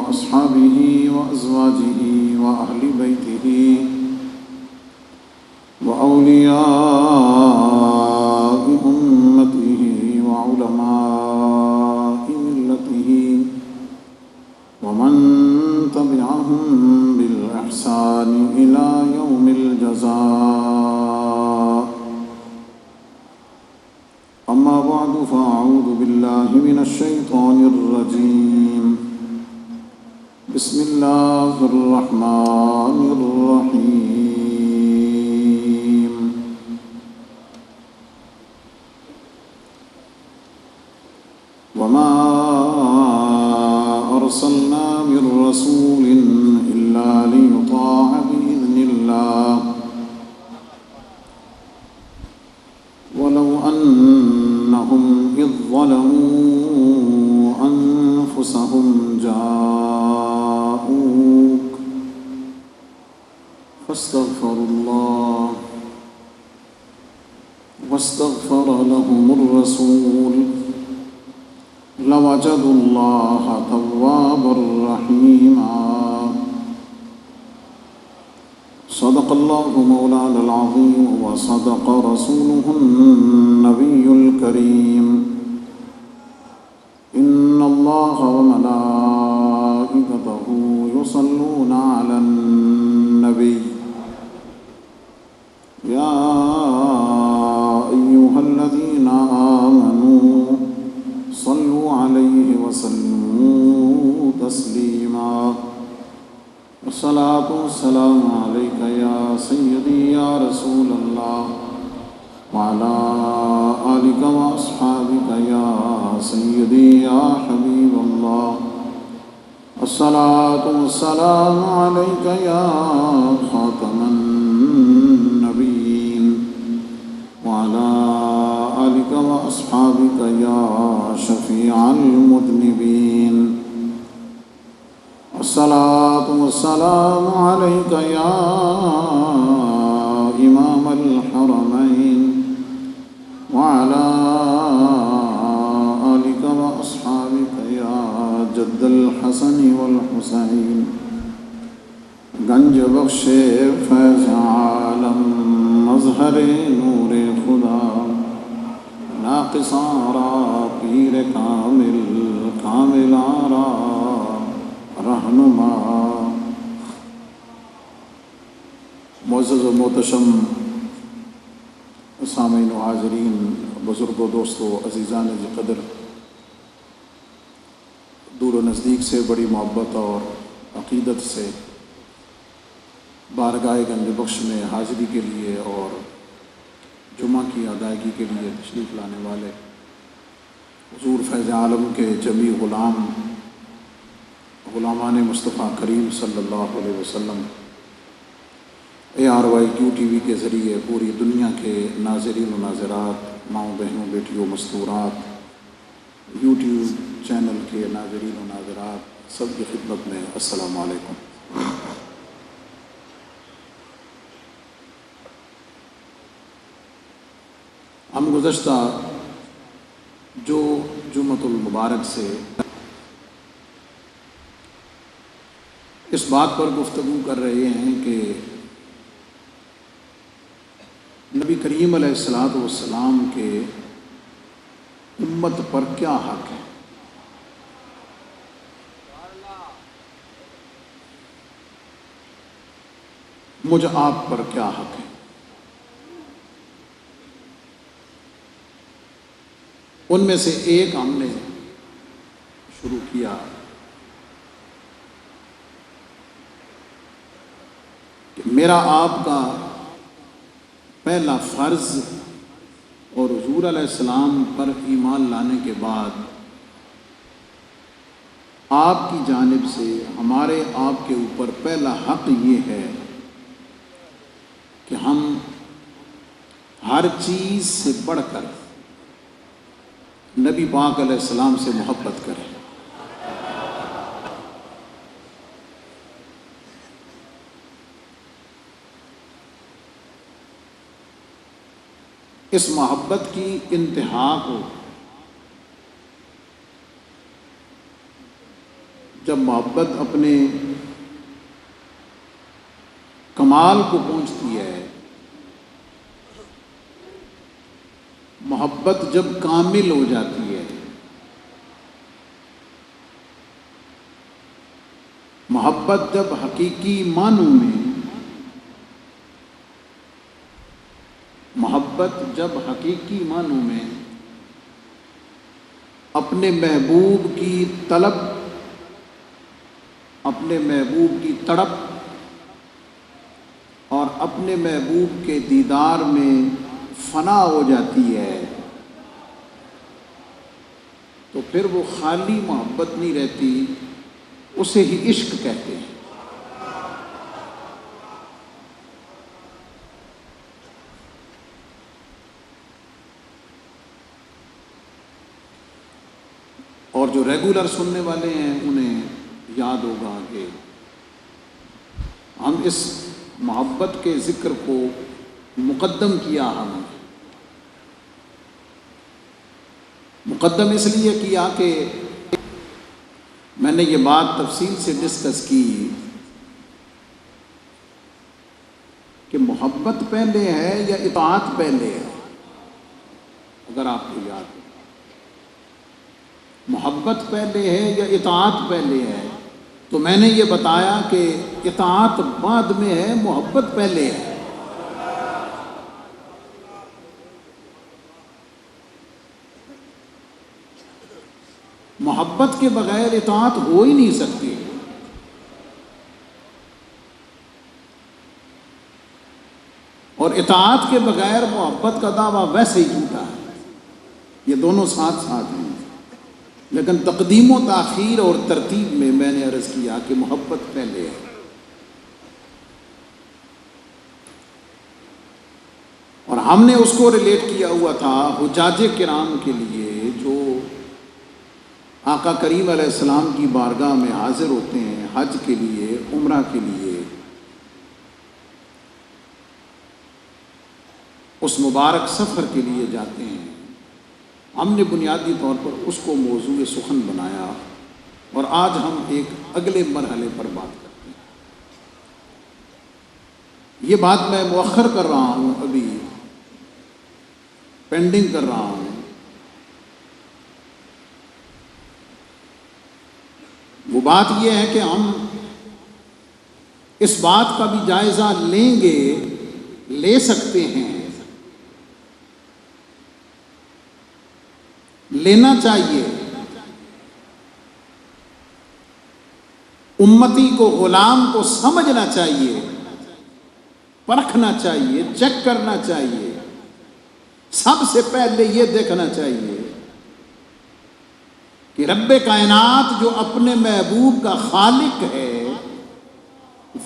وأصحابه وأزواجه وأهل بيته وأولياء أمته وعلماء ملته ومن تبعهم بالإحسان إلى يوم الجزاء. أما بعد فأعوذ بالله من الشيطان الرجيم. بسم الله الرحمن الرحيم. وما أرسلنا من رسول إلا ليطاع بإذن الله ولو أنهم إذ ظلموا أنفسهم جاءوك فاستغفروا الله واستغفر لهم الرسول لوجدوا الله توابا رحيما. صدق الله مولانا العظيم وصدق رسوله النبي الكريم. إن الله وملائكته يصلون على النبي يا أيها الذين آمنوا صلوا عليه وسلموا تسليما. الصلاة والسلام عليك يا سيدي يا رسول الله وعلى آلك وأصحابك يا سيدي يا حبيب الله. الصلاة والسلام عليك يا خاتم النبيين وعلى آلك وأصحابك يا شفيع المذنبين. الصلاة والسلام عليك يا إمام الحرمين وعلى آلك وأصحابك يا جد الحسن والحسين. گنج بخش فیض عالم مظہر نور خدا ناقصاں را پیر کامل کاملاں را رہنما. معزز و محتشم سامعین و حاضرین، بزرگ و دوستو، عزیزان ذی قدر، دور و نزدیک سے بڑی محبت اور عقیدت سے بارگاہ گنج بخش میں حاضری کے لیے اور جمعہ کی ادائیگی کے لیے تشریف لانے والے حضور فیض عالم کے جمی غلامان مصطفیٰ کریم صلی اللہ علیہ وسلم ARYQ TV کے ذریعے پوری دنیا کے ناظرین و ناظرات، ماؤں بہنوں بیٹیوں مستورات، YouTube چینل کے ناظرین و ناظرات، سب کی خدمت میں السلام علیکم. ہم گزشتہ جو جمعۃ المبارک سے اس بات پر گفتگو کر رہے ہیں کہ نبی کریم علیہ السلام کے امت پر کیا حق ہے. مجھ آپ پر کیا حق ہے. ان میں سے ایک ہم نے شروع کیا کہ میرا آپ کا پہلا فرض اور حضور علیہ السلام پر ایمان لانے کے بعد آپ کی جانب سے ہمارے آپ کے اوپر پہلا حق یہ ہے کہ ہم ہر چیز سے بڑھ کر نبی پاک علیہ السلام سے محبت کریں. اس محبت کی انتہا کو جب محبت اپنے کمال کو پہنچتی ہے، محبت جب کامل ہو جاتی ہے، محبت جب حقیقی معنوں میں اپنے محبوب کی طلب، اپنے محبوب کی تڑپ اور اپنے محبوب کے دیدار میں فنا ہو جاتی ہے، تو پھر وہ خالی محبت نہیں رہتی، اسے ہی عشق کہتے ہیں۔ اور جو ریگولر سننے والے ہیں انہیں یاد ہوگا کہ ہم اس محبت کے ذکر کو مقدم کیا، ہم مقدم اس لیے کیا کہ میں نے یہ بات تفصیل سے ڈسکس کی کہ محبت پہلے ہے یا اطاعت پہلے ہے۔ اگر آپ کو یاد ہو، محبت پہلے ہے یا اطاعت پہلے ہے، تو میں نے یہ بتایا کہ اطاعت بعد میں ہے، محبت پہلے ہے۔ محبت کے بغیر اطاعت ہو ہی نہیں سکتی، اور اطاعت کے بغیر محبت کا دعویٰ ویسے ہی جھوٹا ہے۔ یہ دونوں ساتھ ساتھ ہیں، لیکن تقدیم و تاخیر اور ترتیب میں نے عرض کیا کہ محبت پہلے ہے۔ اور ہم نے اس کو ریلیٹ کیا ہوا تھا حجاج کرام کے لیے جو آقا کریم علیہ السلام کی بارگاہ میں حاضر ہوتے ہیں حج کے لیے، عمرہ کے لیے، اس مبارک سفر کے لیے جاتے ہیں۔ ہم نے بنیادی طور پر اس کو موضوع سخن بنایا، اور آج ہم ایک اگلے مرحلے پر بات کرتے ہیں۔ یہ بات میں مؤخر کر رہا ہوں، ابھی پینڈنگ کر رہا ہوں۔ وہ بات یہ ہے کہ ہم اس بات کا بھی جائزہ لیں گے، لے سکتے ہیں، لینا چاہیے۔ امتی کو، غلام کو سمجھنا چاہیے، پرکھنا چاہیے، چیک کرنا چاہیے۔ سب سے پہلے یہ دیکھنا چاہیے کہ رب کائنات جو اپنے محبوب کا خالق ہے،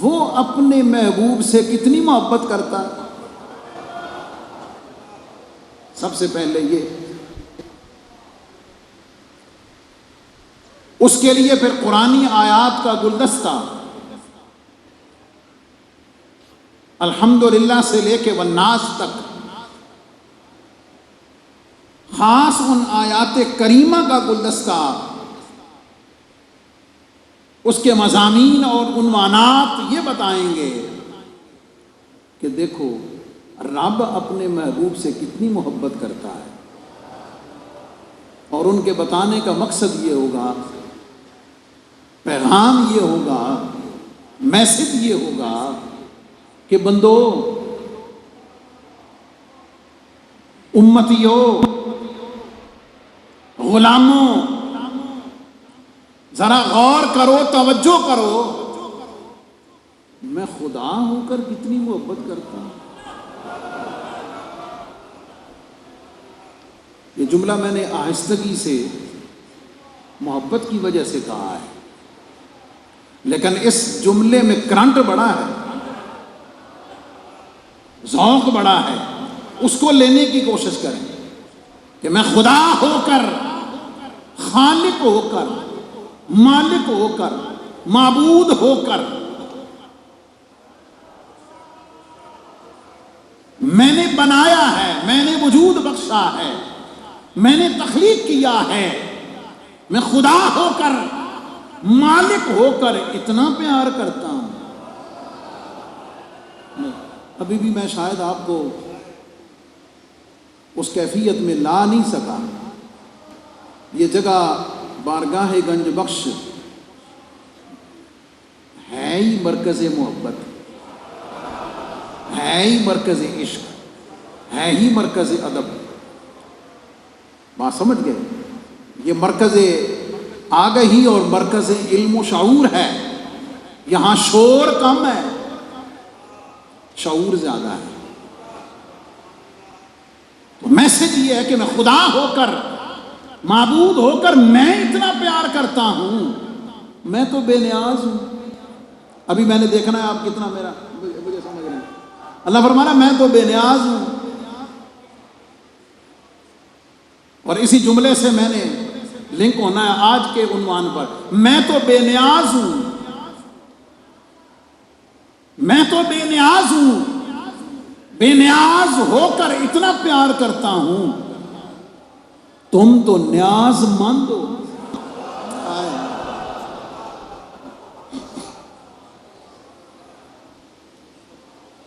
وہ اپنے محبوب سے کتنی محبت کرتا ہے۔ سب سے پہلے یہ، اس کے لیے پھر قرآنی آیات کا گلدستہ الحمدللہ سے لے کے والناس تک، خاص ان آیات کریمہ کا گلدستہ، اس کے مضامین اور عنوانات یہ بتائیں گے کہ دیکھو رب اپنے محبوب سے کتنی محبت کرتا ہے۔ اور ان کے بتانے کا مقصد یہ ہوگا، پیغام یہ ہوگا، میسج یہ ہوگا کہ بندو، امتیوں، غلاموں، ذرا غور کرو، توجہ کرو، میں خدا ہو کر کتنی محبت کرتا ہوں۔ یہ جملہ میں نے آہستگی سے محبت کی وجہ سے کہا ہے، لیکن اس جملے میں کرنٹ بڑا ہے، ذوق بڑا ہے۔ اس کو لینے کی کوشش کریں کہ میں خدا ہو کر، خالق ہو کر، مالک ہو کر، معبود ہو کر، میں نے بنایا ہے، میں نے وجود بخشا ہے، میں نے تخلیق کیا ہے، میں خدا ہو کر مالک ہو کر اتنا پیار کرتا ہوں. ابھی بھی میں شاید آپ کو اس کیفیت میں لا نہیں سکا. یہ جگہ بارگاہ گنج بخش ہے ہی مرکز محبت، ہے ہی مرکز عشق، ہے ہی مرکز ادب. بات سمجھ گئے؟ یہ مرکز آگہی اور مرکز علم و شعور ہے. یہاں شور کم ہے، شعور زیادہ ہے. تو میسج یہ ہے کہ میں خدا ہو کر، معبود ہو کر میں اتنا پیار کرتا ہوں. میں تو بے نیاز ہوں. ابھی میں نے دیکھنا ہے آپ کتنا مجھے سمجھ رہے ہیں. اللہ فرمانا میں تو بے نیاز ہوں. اور اسی جملے سے میں نے لنک ہونا ہے آج کے عنوان پر. میں تو بے نیاز ہوں، میں تو بے نیاز ہوں، بے نیاز ہو کر اتنا پیار کرتا ہوں. تم تو نیاز مند ہو.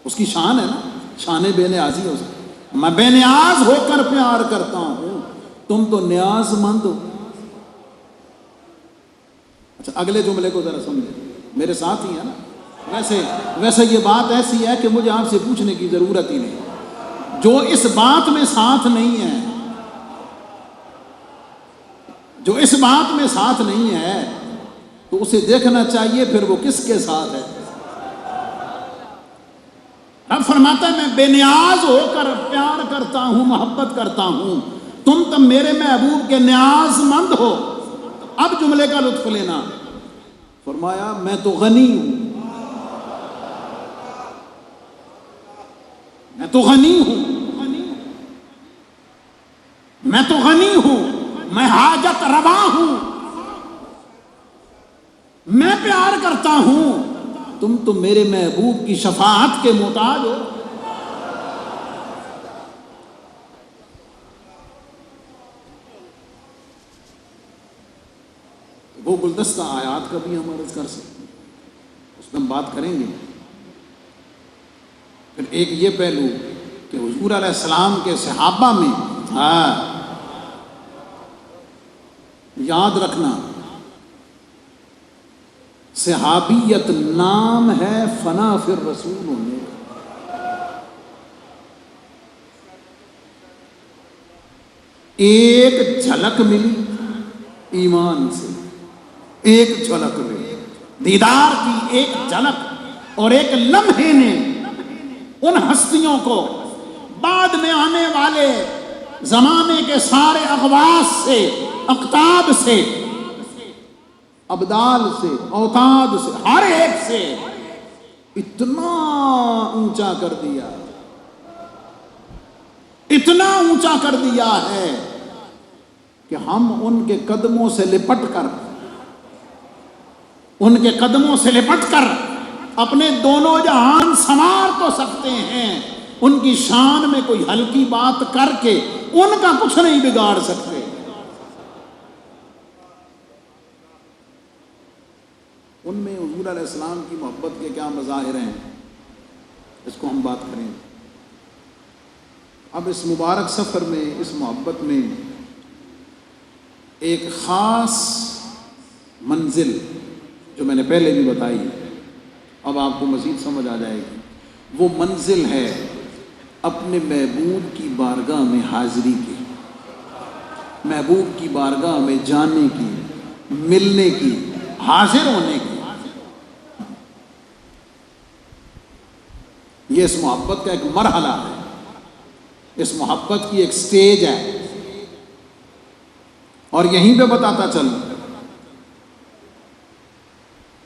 اس کی شان ہے نا، شان بے نیازی ہو سکتی. میں بے نیاز ہو کر پیار کرتا ہوں، تم تو نیاز مند ہو. اچھا اگلے جملے کو ذرا سمجھیں، میرے ساتھ ہی ہے نا. ویسے یہ بات ایسی ہے کہ مجھے آپ سے پوچھنے کی ضرورت ہی نہیں. جو اس بات میں ساتھ نہیں ہے، جو اس بات میں ساتھ نہیں ہے تو اسے دیکھنا چاہیے پھر وہ کس کے ساتھ ہے. رب فرماتا ہے میں بے نیاز ہو کر پیار کرتا ہوں، محبت کرتا ہوں. تم میرے محبوب کے نیاز مند ہو. اب جملے کا لطف لینا. فرمایا میں تو غنی ہوں، میں تو غنی ہوں، میں تو غنی ہوں، میں حاجت روا ہوں، میں پیار کرتا ہوں. تم تو میرے محبوب کی شفاعت کے محتاج ہو. وہ گلدستہ آیات کا بھی ہم عرض کر سکتے ہیں، اس میں ہم بات کریں گے. پھر ایک یہ پہلو کہ حضور علیہ السلام کے صحابہ میں یاد رکھنا، صحابیت نام ہے فنا فی الرسول ہونے کا. ایک جھلک ملی ایمان سے، ایک جھلک ملی دیدار کی، ایک جھلک اور ایک لمحے نے ان ہستیوں کو بعد میں آنے والے زمانے کے سارے اغواص سے، اقطاب سے، ابدال سے، اوتاد سے، ہر ایک سے اتنا اونچا کر دیا، اتنا اونچا کر دیا ہے کہ ہم ان کے قدموں سے لپٹ کر، ان کے قدموں سے لپٹ کر اپنے دونوں جہان سنوار تو سکتے ہیں، ان کی شان میں کوئی ہلکی بات کر کے ان کا کچھ نہیں بگاڑ سکتے. ان میں حضور علیہ السلام کی محبت کے کیا مظاہر ہیں، اس کو ہم بات کریں. اب اس مبارک سفر میں، اس محبت میں ایک خاص منزل جو میں نے پہلے بھی بتائی، اب آپ کو مزید سمجھ آ جائے گی. وہ منزل ہے اپنے محبوب کی بارگاہ میں حاضری کی، محبوب کی بارگاہ میں جانے کی، ملنے کی، حاضر ہونے کی. یہ اس محبت کا ایک مرحلہ ہے، اس محبت کی ایک سٹیج ہے. اور یہیں پہ بتاتا چل،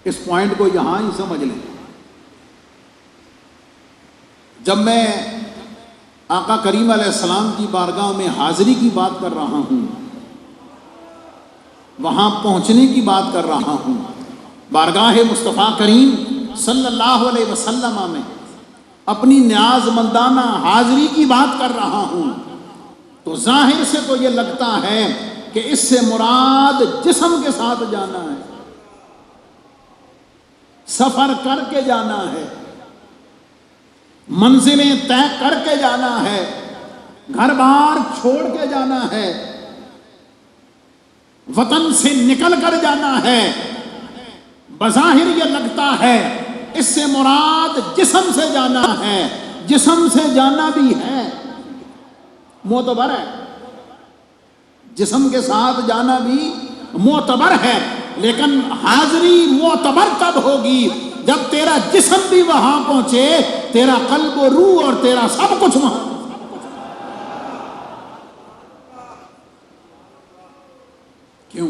اس پوائنٹ کو یہاں ہی سمجھ لیں. جب میں آقا کریم علیہ السلام کی بارگاہ میں حاضری کی بات کر رہا ہوں، وہاں پہنچنے کی بات کر رہا ہوں، بارگاہ مصطفیٰ کریم صلی اللہ علیہ وسلم میں اپنی نیاز مندانہ حاضری کی بات کر رہا ہوں، تو ظاہر سے تو یہ لگتا ہے کہ اس سے مراد جسم کے ساتھ جانا ہے. سفر کر کے جانا ہے، منزلیں طے کر کے جانا ہے، گھر بار چھوڑ کے جانا ہے، وطن سے نکل کر جانا ہے۔ بظاہر یہ لگتا ہے اس سے مراد جسم سے جانا ہے، جسم سے جانا بھی ہے، معتبر ہے، جسم کے ساتھ جانا بھی معتبر ہے، لیکن حاضری معتبر تب ہوگی جب تیرا جسم بھی وہاں پہنچے، تیرا قلب و روح اور تیرا سب کچھ وہاں۔ کیوں؟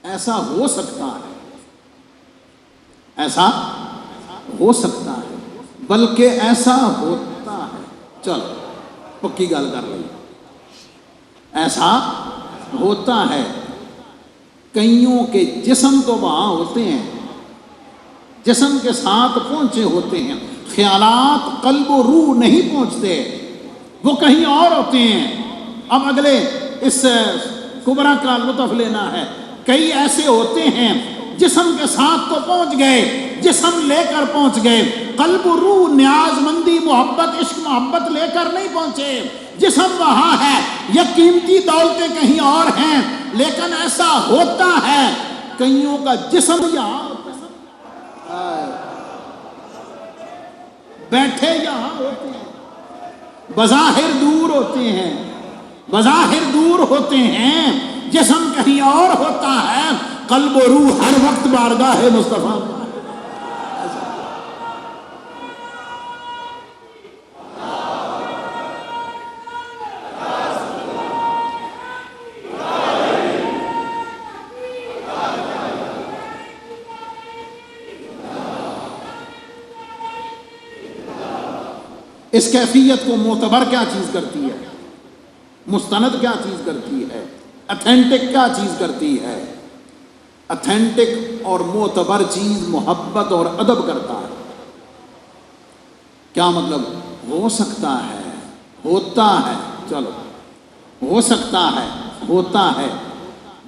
ایسا ہو سکتا ہے، ایسا ہو سکتا ہے، بلکہ ایسا ہوتا ہے۔ چلو پکی گل کر لیں، ایسا ہوتا ہے۔ کئیوں کے جسم تو وہاں ہوتے ہیں، جسم کے ساتھ پہنچے ہوتے ہیں، خیالات قلب و روح نہیں پہنچتے، وہ کہیں اور ہوتے ہیں۔ اب اگلے اس کبرا کا لطف لینا ہے۔ کئی ایسے ہوتے ہیں جسم کے ساتھ تو پہنچ گئے، جسم لے کر پہنچ گئے، قلب و روح نیاز مندی محبت عشق محبت لے کر نہیں پہنچے۔ جسم وہاں ہے، یہ قیمتی دولتیں کہیں اور ہیں، لیکن ایسا ہوتا ہے کئیوں کا جسم یہاں ہوتا ہے، بیٹھے یہاں ہوتے ہیں، بظاہر دور ہوتے ہیں، بظاہر دور ہوتے ہیں، جسم کہیں اور ہوتا ہے، قلب و روح ہر وقت بارگاہ مصطفیٰ۔ اس کیفیت کو معتبر کیا چیز کرتی ہے، مستند کیا چیز کرتی ہے، اتھینٹک کیا چیز کرتی ہے؟ اتھینٹک اور معتبر چیز محبت اور ادب کرتا ہے۔ کیا مطلب؟ ہو سکتا ہے، ہوتا ہے، چلو ہو سکتا ہے، ہوتا ہے،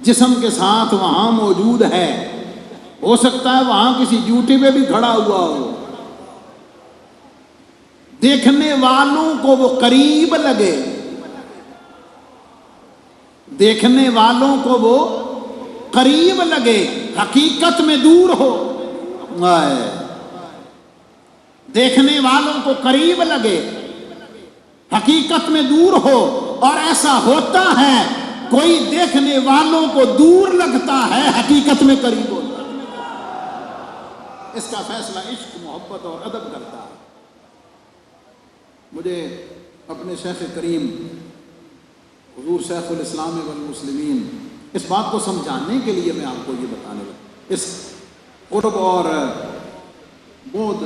جسم کے ساتھ وہاں موجود ہے، ہو سکتا ہے وہاں کسی ڈیوٹی پہ بھی کھڑا ہوا ہو، دیکھنے والوں کو وہ قریب لگے، دیکھنے والوں کو وہ قریب لگے، حقیقت میں دور ہو، دیکھنے والوں کو قریب لگے، حقیقت میں دور ہو۔ اور ایسا ہوتا ہے کوئی دیکھنے والوں کو دور لگتا ہے، حقیقت میں قریب ہوتا ہے۔ اس کا فیصلہ عشق محبت اور ادب کرتا ہے۔ مجھے اپنے شیخ کریم حضور شیخ الاسلام والمسلمین اس بات کو سمجھانے کے لیے میں آپ کو یہ بتانے لگا، اس قرب اور بعد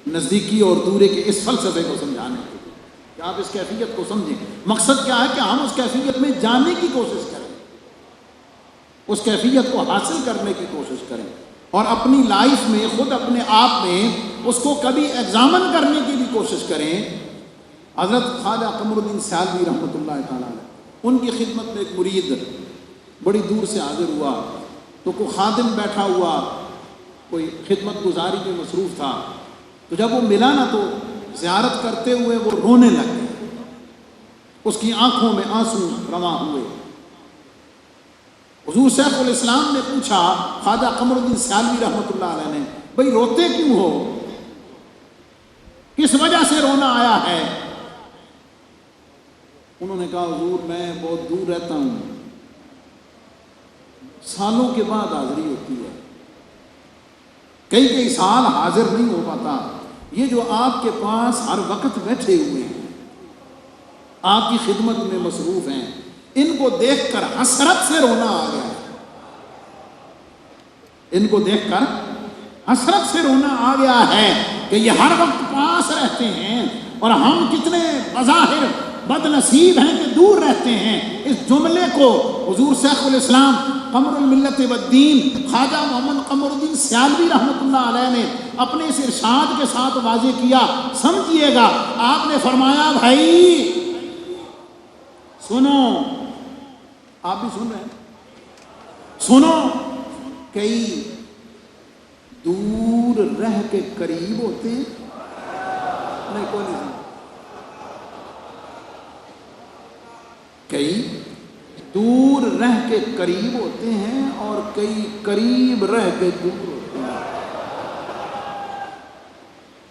نزدیکی اور دوری کے اس فلسفے کو سمجھانے کے لیے کہ آپ اس کیفیت کو سمجھیں۔ مقصد کیا ہے کہ ہم اس کیفیت میں جانے کی کوشش کریں، اس کیفیت کو حاصل کرنے کی کوشش کریں، اور اپنی لائف میں خود اپنے آپ میں اس کو کبھی ایگزامن کرنے کی بھی کوشش کریں۔ حضرت خواجہ قمر الدین سیالوی رحمۃ اللہ تعالیٰ علیہ، ان کی خدمت میں ایک مرید بڑی دور سے حاضر ہوا، تو کوئی خادم بیٹھا ہوا کوئی خدمت گزاری میں مصروف تھا، تو جب وہ ملا نا تو زیارت کرتے ہوئے وہ رونے لگے، اس کی آنکھوں میں آنسو رواں ہوئے۔ حضور شیخ الاسلام نے پوچھا خواجہ قمر الدین سیالوی رحمۃ اللہ علیہ نے، بھئی روتے کیوں ہو، کس وجہ سے رونا آیا ہے؟ انہوں نے کہا حضور میں بہت دور رہتا ہوں، سالوں کے بعد حاضری ہوتی ہے، کئی سال حاضر نہیں ہو پاتا۔ یہ جو آپ کے پاس ہر وقت بیٹھے ہوئے ہیں، آپ کی خدمت میں مصروف ہیں، ان کو دیکھ کر حسرت سے رونا آ گیا، ان کو دیکھ کر حسرت سے رونا آ گیا ہے کہ یہ ہر وقت پاس رہتے ہیں اور ہم کتنے بظاہر بد نصیب ہیں کہ دور رہتے ہیں۔ اس جملے کو حضور شیخ الاسلام قمر الملت والدین خواجہ محمد قمر الدین سیالوی رحمۃ اللہ علیہ نے اپنے اس ارشاد کے ساتھ واضح کیا۔ سمجھیے گا، آپ نے فرمایا بھائی سنو، آپ بھی سن رہے ہیں، سنو، کئی دور دور رہ کے قریب ہوتے ہیں؟ نہیں، کوئی نہیں سمجھ. کئی دور رہ کے قریب ہوتے ہیں اور کئی قریب رہ کے دور ہوتے ہیں.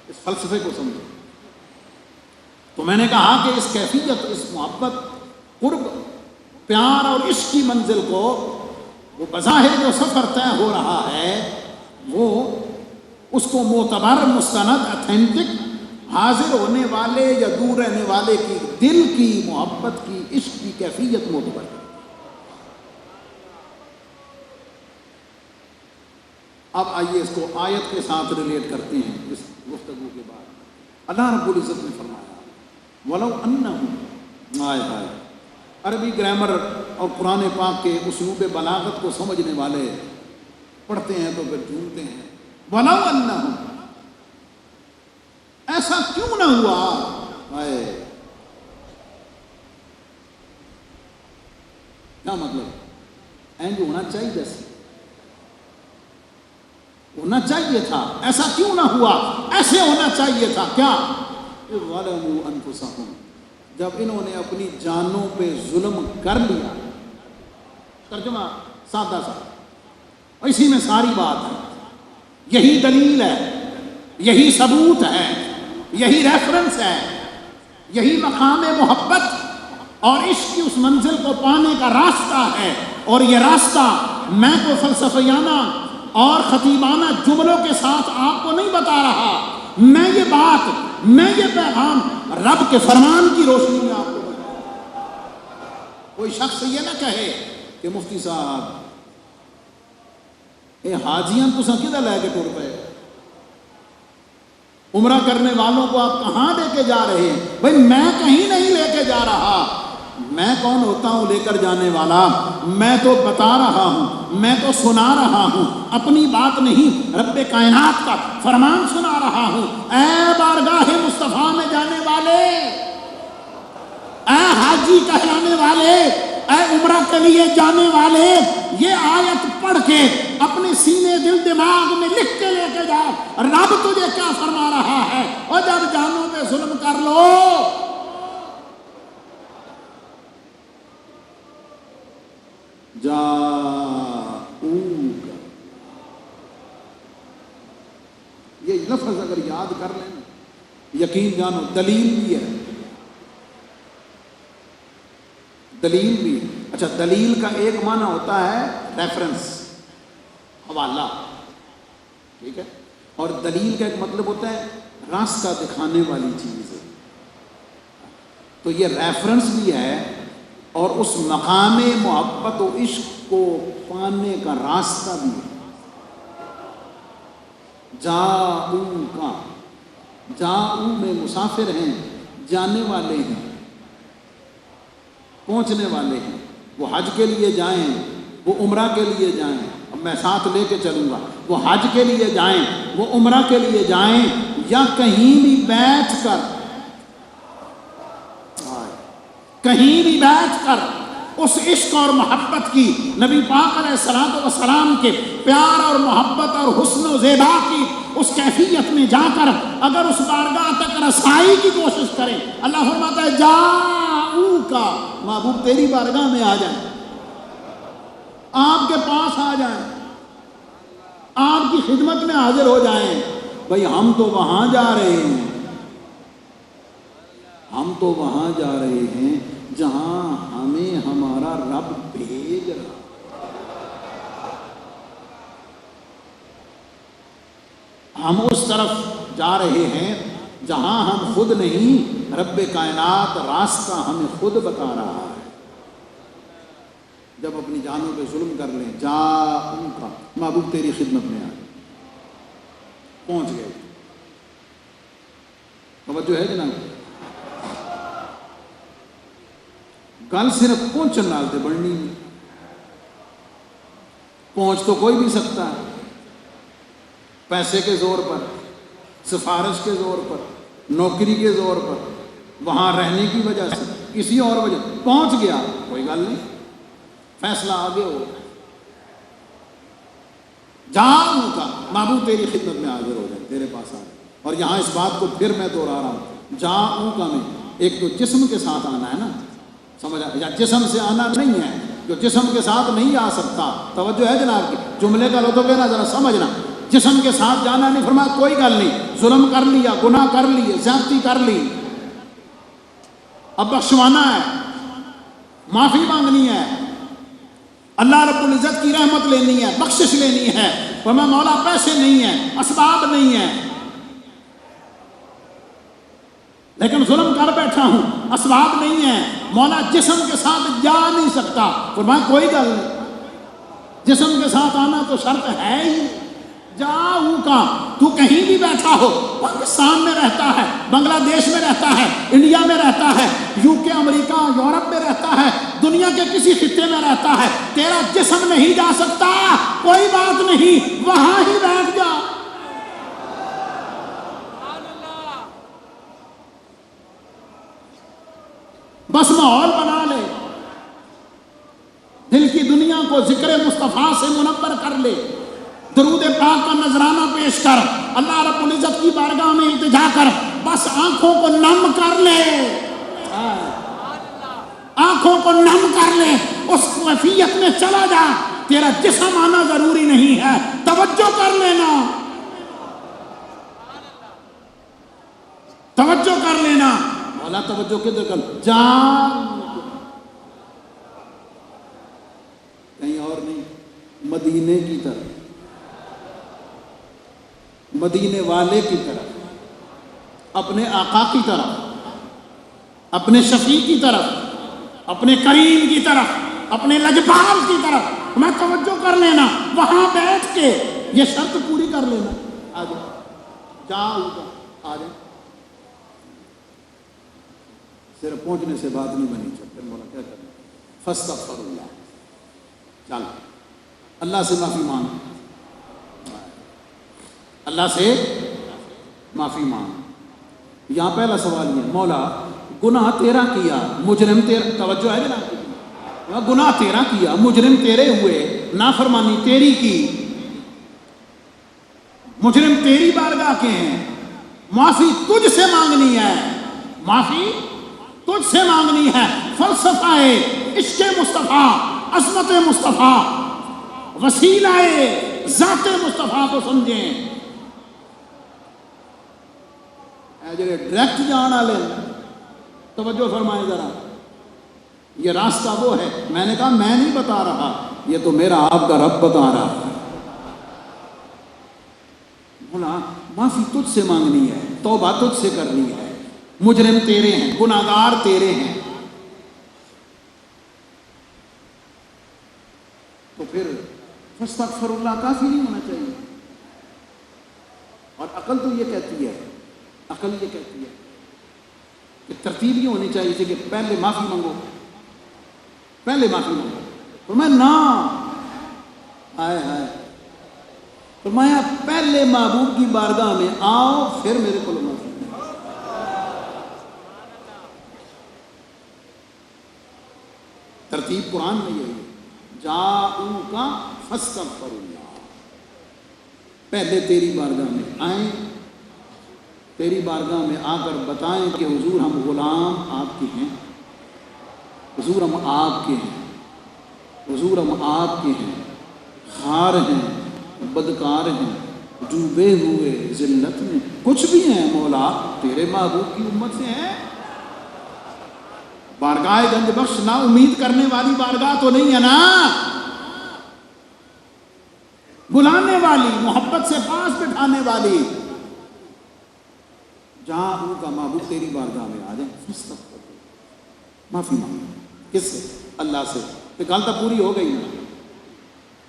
اس فلسفے کو سمجھو. تو میں نے کہا کہ اس کیفیت، اس محبت، قرب، پیار اور عشق کی منزل کو وہ بظاہر جو سفر طے ہو رہا ہے وہ اس کو معتبر، مستند، اتھینٹک، حاضر ہونے والے یا دور رہنے والے کی دل کی محبت کی، عشق کی کیفیت معتبر ہے. اب آئیے اس کو آیت کے ساتھ ریلیٹ کرتے ہیں. اس گفتگو کے بعد اللہ رب العزت نے فرمایا وَلَوْ أَنَّهُمْ، ہائے عربی گرامر اور قرآن پاک کے اسلوب بلاغت کو سمجھنے والے پڑھتے ہیں تو پھر جھومتے ہیں. وَلَوْ أَنَّهُمْ، ایسا کیوں نہ ہوا، ہائے کیا مطلب؟ اینج ہونا چاہیے، جیسے ہونا چاہیے تھا. ایسا کیوں نہ ہوا؟ ایسے ہونا چاہیے تھا. کیا؟ ظلموا انفسہم، جب انہوں نے اپنی جانوں پہ ظلم کر لیا. ترجمہ سادہ سا، اسی میں ساری بات ہے. یہی دلیل ہے، یہی ثبوت ہے، یہی ریفرنس ہے، یہی مقام محبت اور عشق کی اس منزل کو پانے کا راستہ ہے. اور یہ راستہ میں تو فلسفیانہ اور خطیبانہ جملوں کے ساتھ آپ کو نہیں بتا رہا. میں یہ بات، میں یہ پیغام رب کے فرمان کی روشنی میں آپ کو بتا رہا ہوں. کوئی شخص یہ نہ کہے کہ مفتی صاحب اے حاجیاں تساں کدھر لے کے ٹر پے، عمرہ کرنے والوں کو آپ کہاں لے کے جا رہے ہیں؟ بھائی میں کہیں نہیں لے کے جا رہا. میں کون ہوتا ہوں لے کر جانے والا؟ میں تو بتا رہا ہوں، میں تو سنا رہا ہوں. اپنی بات نہیں، رب کائنات کا فرمان سنا رہا ہوں. اے بارگاہ مصطفیٰ میں جانے والے، اے حاجی کہلانے والے، اے عمرہ کے لیے جانے والے، یہ آیت پڑھ کے اپنے سینے دل دماغ میں لکھ کے لے کے جاؤ. رب تجھے کیا فرما رہا ہے؟ اور جب جانوں پہ ظلم کر لو، جاؤک، یہ لفظ اگر یاد کر لیں یقین جانو دلیل بھی ہے. دلیل بھی ہے. اچھا، دلیل کا ایک معنی ہوتا ہے ریفرنس، حوالہ، ٹھیک ہے، اور دلیل کا ایک مطلب ہوتا ہے راستہ دکھانے والی چیز. تو یہ ریفرنس بھی ہے اور اس مقام محبت و عشق کو پانے کا راستہ بھی ہے. جاؤ کا، جاؤ میں مسافر ہیں، جانے والے ہیں، پہنچنے والے ہیں. وہ حج کے لیے جائیں، وہ عمرہ کے لیے جائیں. اب میں ساتھ لے کے چلوں گا. وہ حج کے لیے جائیں، وہ عمرہ کے لیے جائیں، یا کہیں بھی بیٹھ کر، کہیں بھی بیٹھ کر اس عشق اور محبت کی، نبی پاک علیہ الصلوۃ والسلام کے پیار اور محبت اور حسن و زیبا کی اس کیفیت میں جا کر اگر اس بارگاہ تک رسائی کی کوشش کریں، اللہ فرماتا ہے جاؤ کا، محبوب تیری بارگاہ میں آ جائیں، آپ کے پاس آ جائیں، آپ کی خدمت میں حاضر ہو جائیں. بھائی ہم تو وہاں جا رہے ہیں، ہم تو وہاں جا رہے ہیں جہاں ہمیں ہمارا رب بھیج رہا. ہم اس طرف جا رہے ہیں جہاں ہم خود نہیں، رب کائنات راستہ ہمیں خود بتا رہا ہے. جب اپنی جانوں پہ ظلم کر لیں، جا ان کا، محبوب تیری خدمت میں آ پہنچ گئے. توجہ ہے جناب؟ گل صرف پہنچن نال تے بڑھنی نہیں. پہنچ تو کوئی بھی سکتا ہے، پیسے کے زور پر، سفارش کے زور پر، نوکری کے زور پر، وہاں رہنے کی وجہ سے، کسی اور وجہ پہنچ گیا، کوئی گل نہیں، فیصلہ آگے ہو. جاؤں کا معبود تیری خدمت میں حاضر ہو جائے، تیرے پاس آ جائے۔ اور یہاں اس بات کو پھر میں دوہرا رہا ہوں، جاؤں کا میں ایک تو جسم کے ساتھ آنا ہے نا، سمجھا، یا جسم سے آنا نہیں ہے، جو جسم کے ساتھ نہیں آ سکتا، توجہ ہے جناب کی جملے کا لطف ہے نا، ذرا سمجھنا، جسم کے ساتھ جانا نہیں، فرمایا کوئی گل نہیں، ظلم کر لیا، گناہ کر لیے، زیادتی کر لی، اب بخشوانا ہے، معافی مانگنی ہے، اللہ رب العزت کی رحمت لینی ہے، بخشش لینی ہے۔ فرمایا مولا پیسے نہیں ہیں، اسباب نہیں ہیں، لیکن ظلم کر بیٹھا ہوں، اسباب نہیں ہیں، مولا جسم کے ساتھ جا نہیں سکتا۔ فرمایا کوئی گل نہیں، جسم کے ساتھ آنا تو شرط ہے ہی، جاؤں کا، تو کہیں بھی بیٹھا ہو، پاکستان میں رہتا ہے، بنگلہ دیش میں رہتا ہے، انڈیا میں رہتا ہے، یو کے، امریکہ، یورپ میں رہتا ہے، دنیا کے کسی خطے میں رہتا ہے، تیرا جسم نہیں جا سکتا، کوئی بات نہیں، وہاں ہی بیٹھ جا۔ بس ماحول بنا لے، دل کی دنیا کو ذکر مصطفیٰ سے منور کر لے، درود پاک کا نذرانہ پیش کر، اللہ رب العزت کی بارگاہ میں التجا کر، بس آنکھوں کو نم کر لے، آنکھوں کو نم کر لے، اس کیفیت میں چلا جا، تیرا جسم آنا ضروری نہیں ہے، توجہ کر لینا، توجہ کر لینا، مولا توجہ کدھر کر، جان کہیں اور نہیں، مدینے کی طرف، مدینے والے کی طرف، اپنے آقا کی طرف، اپنے شفیع کی طرف، اپنے کریم کی طرف، اپنے لجپال کی طرف، میں توجہ کر لینا، وہاں بیٹھ کے یہ شرط پوری کر لینا، آ جاؤ، جاؤ آ جاؤ، صرف پہنچنے سے بات نہیں بنی، پھر مولا کیا کرنا، فاستغفر اللہ، چل اللہ سے معافی مانگ، اللہ سے معافی مانگ۔ یہاں پہلا سوال یہ، مولا گناہ تیرا کیا، مجرم تیرا، توجہ ہے جناب، گناہ تیرا کیا، مجرم تیرے ہوئے، نافرمانی تیری کی، مجرم تیری بارگاہ کے ہیں، معافی تجھ سے مانگنی ہے، معافی تجھ سے مانگنی ہے، فلسفہ عشق مصطفیٰ، عظمت مصطفیٰ، وسیلہ ذات مصطفیٰ کو سمجھیں، جڑے ڈائریکٹ جان والے، توجہ فرمائیں ذرا، یہ راستہ وہ ہے، میں نے کہا میں نہیں بتا رہا، یہ تو میرا آپ کا رب بتا رہا ہے، بولا معافی تجھ سے مانگنی ہے، توبہ تجھ سے کرنی ہے، مجرم تیرے ہیں، گناہگار تیرے ہیں، تو پھر فاستغفر اللہ کافی نہیں ہونا چاہیے، اور عقل تو یہ کہتی ہے، عقل یہ کہتی ہے کہ ترتیب یہ ہونی چاہیے کہ پہلے معافی مانگو، پہلے معافی مانگو، فرمایا نا، آئے ہائے، فرمایا پہلے معبود کی بارگاہ میں آؤ، پھر میرے کو معافی مانگو۔ ترتیب قرآن میں یہی ہے، جاؤں کا فاستغفر اللہ، پہلے تیری بارگاہ میں آئیں، تیری بارگاہ میں آ کر بتائیں کہ حضور ہم غلام آپ کے ہیں، حضور ہم آپ کے ہیں، حضور ہم آپ کے ہیں، خار ہیں، بدکار ہیں، ڈوبے ہوئے ذلت میں، کچھ بھی ہیں مولا تیرے محبوب کی امت سے ہیں، بارگاہ گنج بخش نا امید کرنے والی بارگاہ تو نہیں ہے نا، بلانے والی، محبت سے پاس بٹھانے والی، جہاں ان کا محبوب تیری بارگاہ میں آ جائے، معافی مانگو، کس سے؟ اللہ سے، تو گل تو پوری ہو گئی نا،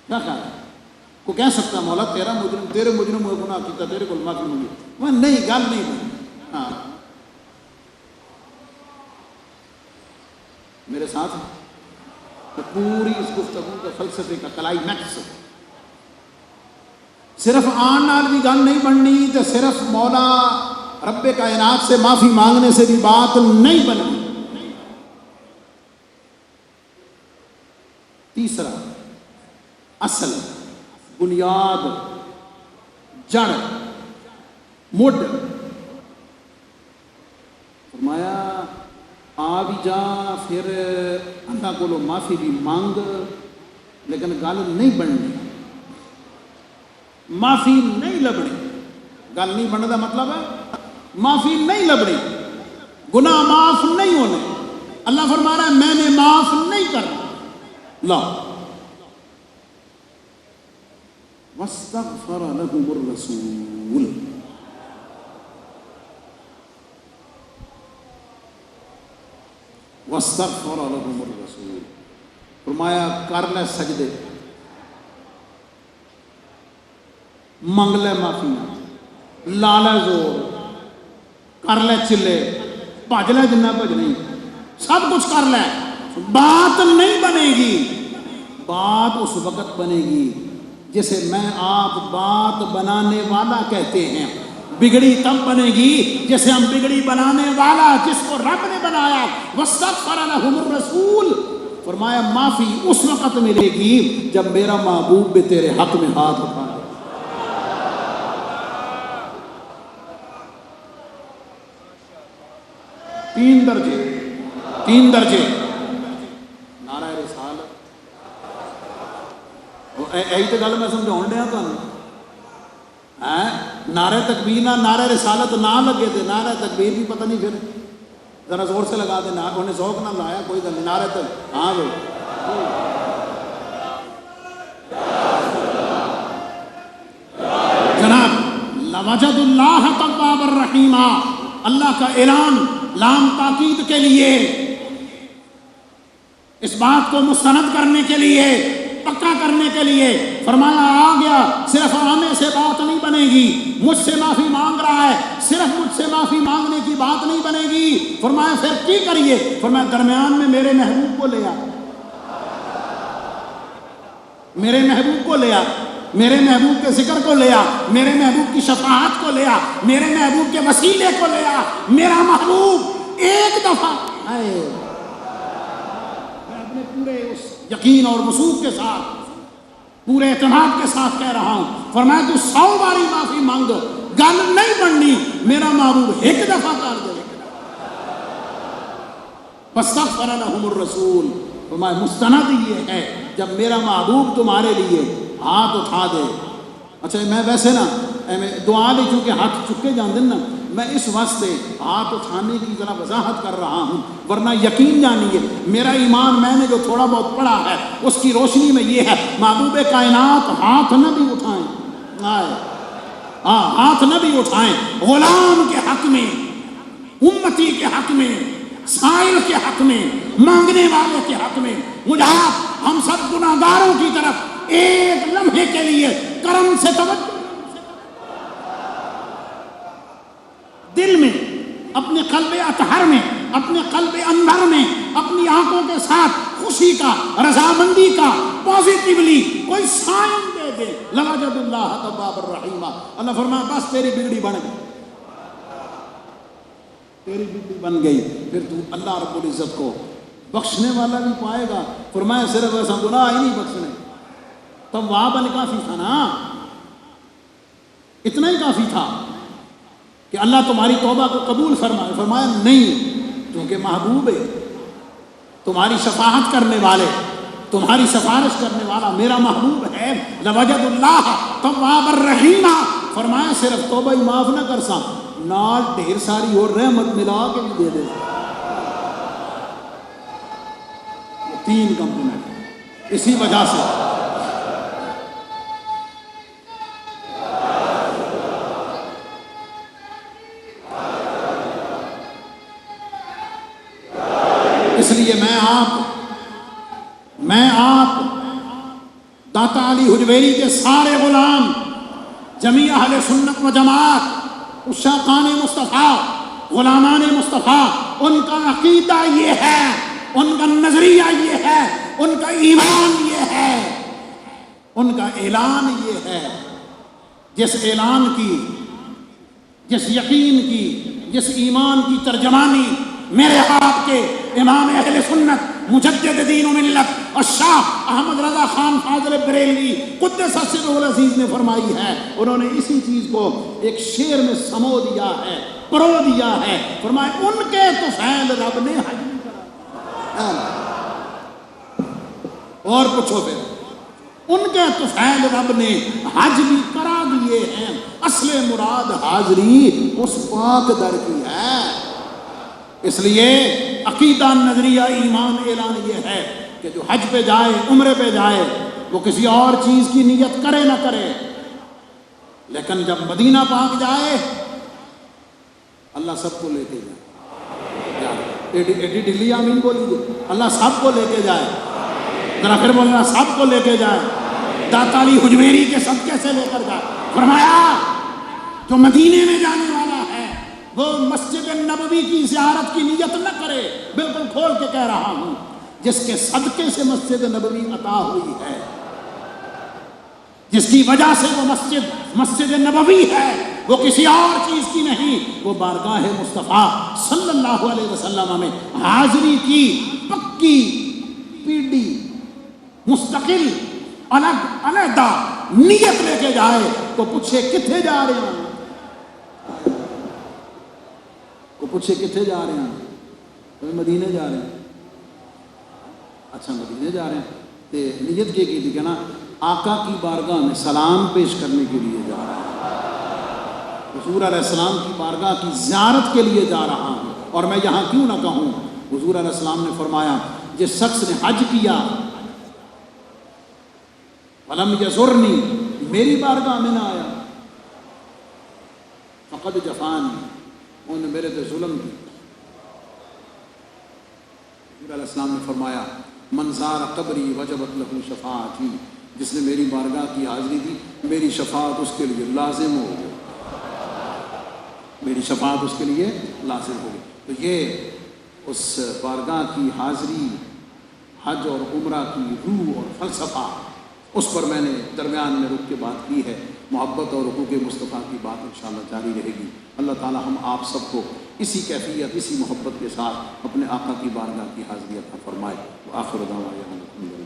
کیا خیال ہے؟ کو کہہ سکتا مولا تیرا مجرم، تیرے مجرم ہوئے گناہ کیتا، تیرے کو معافی مانگی، وہ نہیں، گل نہیں بنی، ہاں میرے ساتھ تو پوری اس گفتگو کا فلسفے کا کلائمیکس صرف آن نال بھی گل نہیں بننی، تو صرف مولا رب کائنات سے معافی مانگنے سے بھی بات نہیں بننی۔ تیسرا اصل بنیاد، جڑ، مڈ۔ فرمایا آ بھی جا پھر اللہ کو معافی بھی مانگ، لیکن گل نہیں بننی، معافی نہیں لبنی۔ گل نہیں بننے کا مطلب ہے معافی نہیں لبنی، گناہ معاف نہیں ہونے۔ اللہ فرما رہا ہے میں نے معاف نہیں کرنا۔ لا واستغفر لهم الرسول، واستغفر لهم الرسول، فرمایا کر لے سجدے، منگ لے معافی، لا لے زور، کر لے چلے، بھج لے جنہ بھجنی، سب کچھ کر لے، بات نہیں بنے گی۔ بات اس وقت بنے گی جسے میں آپ بات بنانے والا کہتے ہیں، بگڑی تب بنے گی جسے ہم بگڑی بنانے والا جس کو رب نے بنایا۔ واستغفر لهم الرسول، فرمایا معافی اس وقت ملے گی جب میرا محبوب بھی تیرے حق میں ہاتھ اٹھائے۔ تین درجے نعرہ رسالت، یہی تو گل میں سمجھاؤں دیا تمہیں۔ نعرہ تکبیر نہ نعرہ رسالت نہ لگے تھے، نعرہ تکبیر بھی پتہ نہیں، پھر ذرا زور سے لگا دے، انہیں ذوق نہ لایا، کوئی گل نہیں، نعرہ تک ہاں بھائی۔ جناب لوجد اللہ توابا رحیما، اللہ کا اعلان لام تاکید کے لیے، اس بات کو مستند کرنے کے لیے، پکا کرنے کے لیے فرمایا آ گیا۔ صرف آنے سے بات نہیں بنے گی، مجھ سے معافی مانگ رہا ہے، صرف مجھ سے معافی مانگنے کی بات نہیں بنے گی۔ فرمایا پھر کی کریے؟ فرمایا درمیان میں میرے محبوب کو لے آ، میرے محبوب کو لے آ، میرے محبوب کے ذکر کو لے آ، میرے محبوب کی شفاعت کو لے آ، میرے محبوب کے وسیلے کو لے آ۔ میرا محبوب ایک دفعہ میں اپنے پورے اس یقین اور وثوق کے ساتھ، پورے اعتماد کے ساتھ کہہ رہا ہوں، فرمایا تو 100 باری معافی مانگ، گل نہیں بننی، میرا محبوب ایک دفعہ کر دے۔ فاستغفر لهم الرسول، فرمایا مستند یہ ہے جب میرا محبوب تمہارے لیے ہاتھ اٹھا دے۔ اچھا میں ویسے نا دعا لے چونکہ ہاتھ چکے جاندے نا، میں اس واسطے ہاتھ اٹھانے کی ذرا وضاحت کر رہا ہوں، ورنہ یقین جانیے میرا ایمان میں نے جو تھوڑا بہت پڑھا ہے اس کی روشنی میں یہ ہے، محبوب کائنات ہاتھ نہ بھی اٹھائیں، ہاتھ نہ بھی اٹھائیں، غلام کے حق میں، امتی کے حق میں، سائل کے حق میں، مانگنے والے کے حق میں، مجھے آپ ہم سب گناہگاروں کی طرف ایک لمحے کے لیے کرم سے توجہ، دل میں، اپنے قلب اطہر میں، اپنے قلب انور میں، اپنی آنکھوں کے ساتھ خوشی کا، رضامندی کا، پازیٹیولی کوئی سائن دے دے۔ لوجد اللہ توابا رحیما، اللہ فرمایا بس تیری بگڑی بن گئی، تیری بگڑی بن گئی، پھر تو اللہ رب العزت کو بخشنے والا بھی پائے گا۔ فرمایا صرف ایسا گناہ ہی نہیں بخشنے، تواب کافی تھا نا، اتنا ہی کافی تھا کہ اللہ تمہاری توبہ کو قبول فرمائے۔ فرمایا نہیں، کیونکہ محبوب ہے، تمہاری شفاعت کرنے والے، تمہاری سفارش کرنے والا میرا محبوب ہے۔ لوجد اللہ توابا رحیما، فرمایا صرف توبہ ہی معاف نہ کر سا، نال ڈھیر ساری اور رحمت ملا کے بھی دے دے۔ یہ 3 کمپوننٹ، اسی وجہ سے اس لیے میں آپ داتا علی حجویری کے سارے غلام، جمیع اہل سنت و جماعت، عشاقان مصطفیٰ، غلامان مصطفیٰ، ان کا عقیدہ یہ ہے، ان کا نظریہ یہ ہے، ان کا ایمان یہ ہے، ان کا اعلان یہ ہے، جس اعلان کی، جس یقین کی، جس ایمان کی ترجمانی میرے آپ کے امام اہل سنت مجدد دین و ملت اور شاہ احمد رضا خان فاضل بریلوی قدس سرہ العزیز نے فرمائی ہے. انہوں نے اسی چیز کو ایک شعر میں سمو دیا ہے، پرو دیا ہے. فرمایا ان کے طفیل رب نے حج نہیں کرا. اور پوچھو پھر، ان کے طفیل رب نے حج بھی کرا دیے ہیں. اصل مراد حاضری اس پاک در کی ہے. اس لیے عقیدہ، نظریہ، ایمان، اعلان یہ ہے کہ جو حج پہ جائے، عمرے پہ جائے، وہ کسی اور چیز کی نیت کرے نہ کرے، لیکن جب مدینہ پاک جائے اللہ سب کو لے کے جائے. ایڈی ڈلی آمین بولیے. اللہ سب کو لے کے جائے. ذرا پھر بولنا، سب کو لے کے جائے. داتا علی حجویری کے صدقے سے لے کر جائے. فرمایا جو مدینے میں جانے والا ہے وہ مسجد نبوی کی زیارت کی نیت نہ کرے. بالکل کھول کے کہہ رہا ہوں، جس کے صدقے سے مسجد نبوی عطا ہوئی ہے، جس کی وجہ سے وہ مسجد نبوی ہے، وہ کسی اور چیز کی نہیں، وہ بارگاہ مصطفیٰ صلی اللہ علیہ وسلم میں حاضری کی پکی پیڈی مستقل الگ علیحدہ نیت لے کے جائے. تو پوچھے کتنے جا رہے ہیں، کو پوچھے کتنے جا رہے ہیں، تو مدینے جا رہے ہیں. اچھا مدینے جا رہے ہیں تو نیت کی تھی کہ نا آقا کی بارگاہ میں سلام پیش کرنے کے لیے جا رہا ہوں، حضور علیہ السلام کی بارگاہ کی زیارت کے لیے جا رہا ہوں. اور میں یہاں کیوں نہ کہوں، حضور علیہ السلام نے فرمایا جس شخص نے حج کیا ولم یزرنی، میری بارگاہ میں نہ آیا، فقد جفانی، انہوں نے میرے پہ ظلم کی. حضور علیہ السلام نے فرمایا من زار قبری وجبت لہ شفاعتی، جس نے میری بارگاہ کی حاضری دی میری شفاعت اس کے لیے لازم ہو گئی، میری شفاعت اس کے لیے لازم ہو گئی. تو یہ اس بارگاہ کی حاضری، حج اور عمرہ کی روح اور فلسفہ، اس پر میں نے درمیان میں رک کے بات کی ہے. محبت اور حقوق مصطفیٰ کی بات انشاءاللہ جاری رہے گی. اللہ تعالی ہم آپ سب کو اسی کیفیت، اسی محبت کے ساتھ اپنے آقا کی بارگاہ کی حاضری عطا فرمائے. وآخر دعوانا الحمدللہ.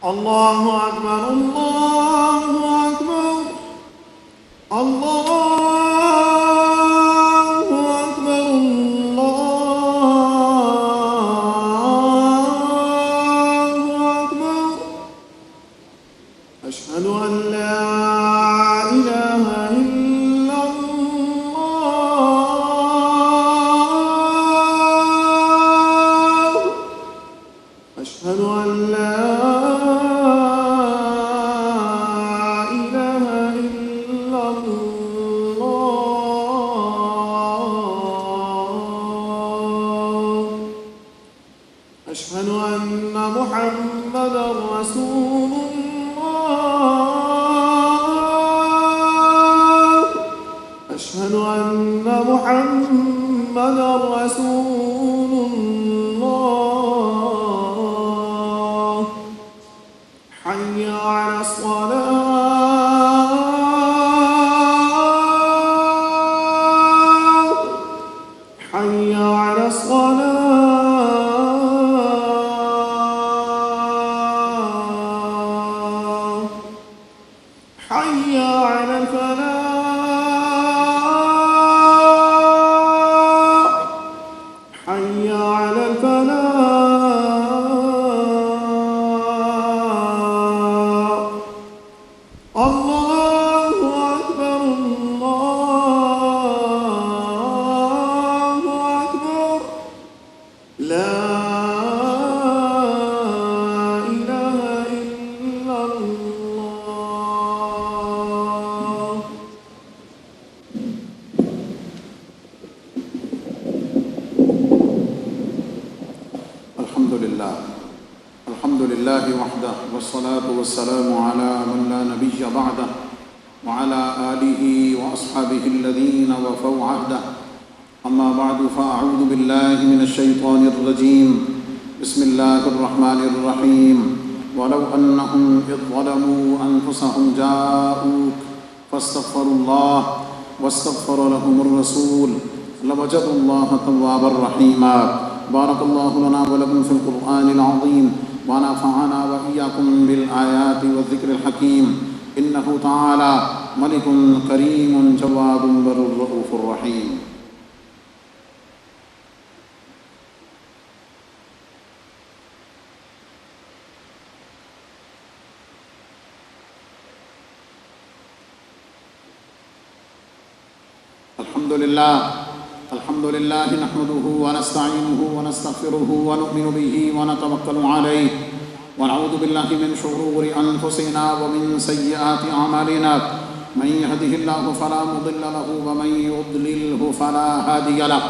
الله أكبر الله أكبر الله أكبر الله أكبر. أشهد أن لا إله إلا الله. أشهد أن لا أشهد أن محمدًا رسول الله. أشهد أن محمدًا رسول الله. حي على الصلاة. حي على الصلاة. حي على الفلاح. حي على الفلاح. الله أكبر الله أكبر. لا إله إلا الله. الحمد لله وحده والصلاة والسلام على من لا نبي بعده وعلى آله وأصحابه الذين وفوا عهده. أما بعد فأعوذ بالله من الشيطان الرجيم. بسم الله الرحمن الرحيم. ولو أنهم إذ ظلموا أنفسهم جاءوك فاستغفروا الله واستغفر لهم الرسول لوجدوا الله توابا رحيما. بارك الله لنا ولكم في القرآن العظيم ونفعنا وإياكم بالآيات والذكر الحكيم. إنه تعالى ملك كريم جواد بر الرؤوف الرحيم. الحمد لله نحمده ونستعينه ونستغفره ونؤمن به ونتوكل عليه ونعوذ بالله من شرور أنفسنا ومن سيئات أعمالنا. من يهده الله فلا مضل له ومن يضلله فلا هادي له.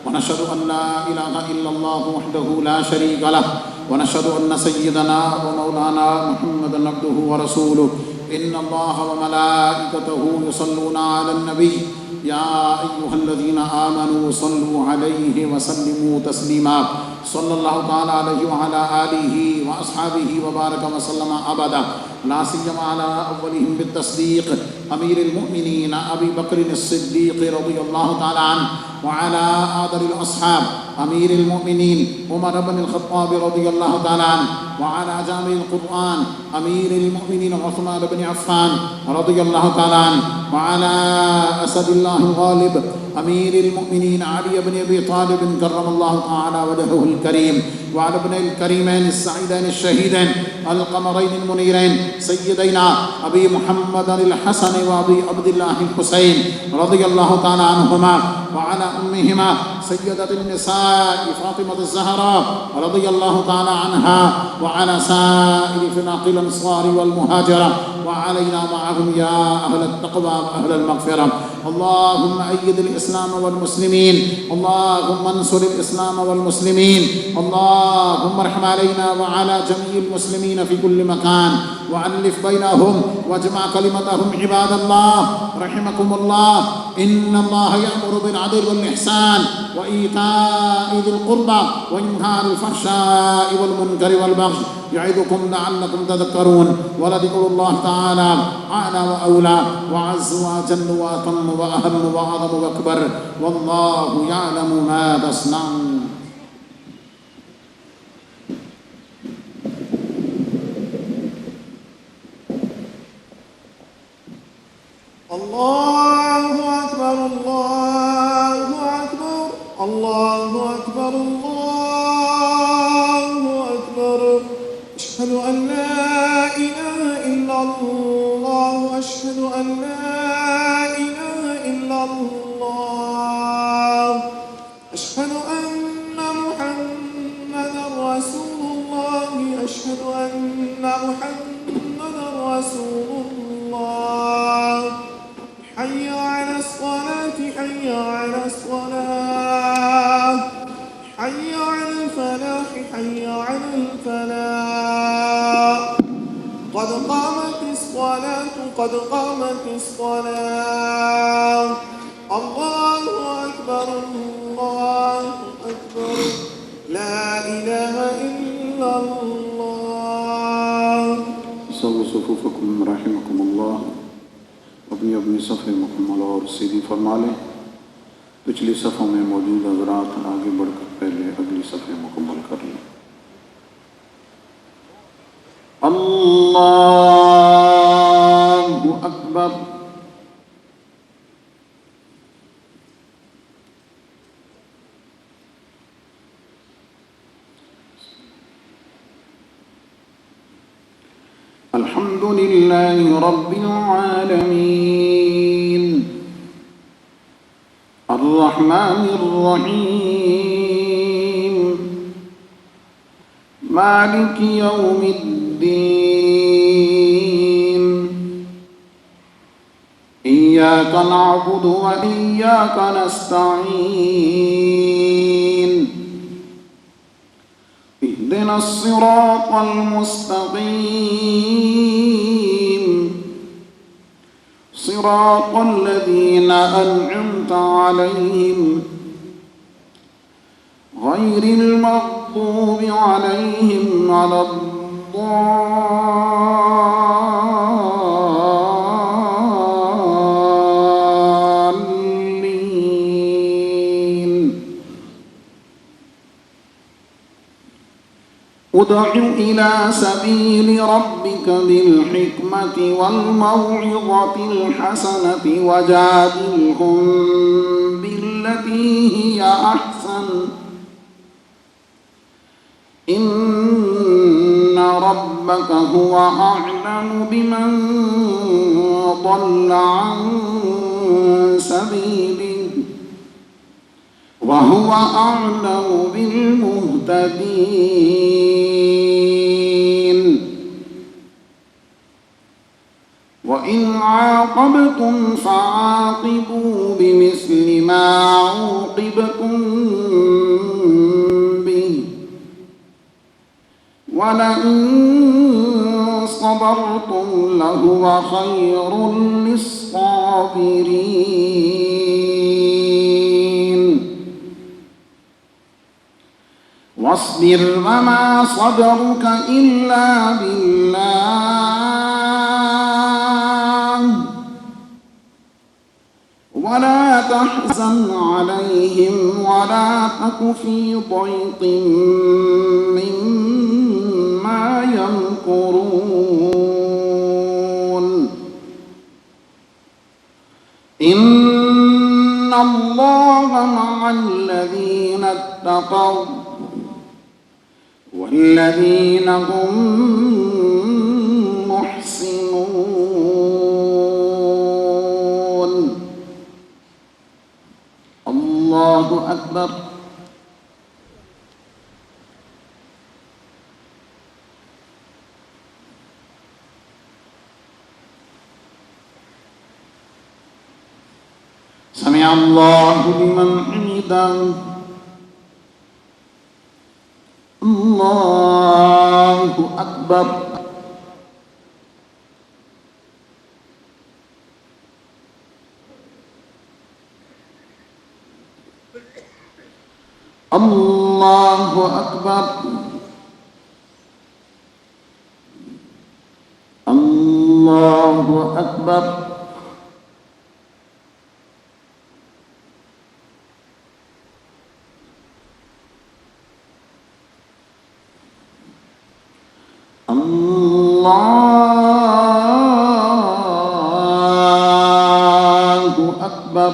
ونشهد أن لا إله إلا الله وحده لا شريك له. ونشهد أن سيدنا ومولانا محمدا عبده ورسوله. إن الله وملائكته يصلون على النبي يا أيها الذين آمنوا صلوا عليه وسلموا تسليما. صلى الله تعالى عليه وعلى آله وأصحابه وبارك وسلم أبدا. لا سيما على أولهم بالتصديق أمير المؤمنين أبي بكر الصديق رضي الله تعالى عنه، وعلى آخر الأصحاب أمير المؤمنين عمر بن الخطاب رضي الله تعالى عنه، وعلى جامع القرآن أمير المؤمنين عثمان بن عفان رضي الله تعالى عنه، وعلى أسد الله الغالب أمير المؤمنين علي بن أبي طالب كرم الله تعالى وجهه الكريم، وعلى ابن الكريمين السعيدين الشهيدين القمرين المنيرين سيدينا أبي محمد الحسن وأبي عبد الله الحسين رضي الله تعالى عنهما، وعلى أمهما سيدة النساء فاطمة الزهراء رضي الله تعالى عنها، وعلى سائر فناق الأنصار والمهاجرة، وعلينا معهم يا أهل التقوى وأهل المغفرة. اللهم أيد الإسلام والمسلمين، اللهم انصر الإسلام والمسلمين، اللهم ارحم علينا وعلى جميع المسلمين في كل مكان، وألف بينهم واجمع كلمتهم. عباد الله رحمكم الله، إن الله يأمر بالعدل والإحسان وإيتاء ذي القربى وينهى عن الفحشاء والمنكر والبغي يعظكم لعلكم تذكرون. ولذكر الله تعالى أعلى وأولى وأعز وأجل وأتم وأهم وأعظم وأكبر، والله يعلم ما تصنعون. الله أشهد أن لا إله إلا الله أشهد أن محمدا رسول الله أشهد أن محمدا رسول الله حي على الصلاة حي على الصلاة حي على الفلاح حي على الفلاح قد قامت الصلاة قد قامت الصلاة الله أكبر الله أكبر لا إله إلا الله. سووا صفوفكم رحمكم اللہ. اپنی صفحے مکمل اور سیدھی فرما لیں. پچھلی صفوں میں موجود حضرات آگے بڑھ کر پہلے اگلی صفحے مکمل کر لیں. اللہ اکبر. الحمد لله رب العالمين الرحمن الرحيم مالك يوم الدين إياك نعبد وإياك نستعين اهدنا الصراط المستقيم صراط الذين أنعمت عليهم غير المغضوب عليهم ولا الضالين. ادع إلى سبيل ربك بالحكمة والموعظة الحسنة وجادلهم بالتي هي أحسن إن ربك هو أعلم بمن ضل عن سبيله وهو أعلم بالمهتدين. وإن عاقبتم فعاقبوا بمثل ما عوقبتم به ولئن صبرتم لهو خير للصابرين. واصبر وما صبرك إلا بالله ولا تحزن عليهم ولا تك في ضيق مما يمكرون. إن الله مع الذين اتقوا والذين هم محسنون. الله أكبر. سمع الله لمن حمده. الله أكبر. الله أكبر. الله أكبر. الله أكبر.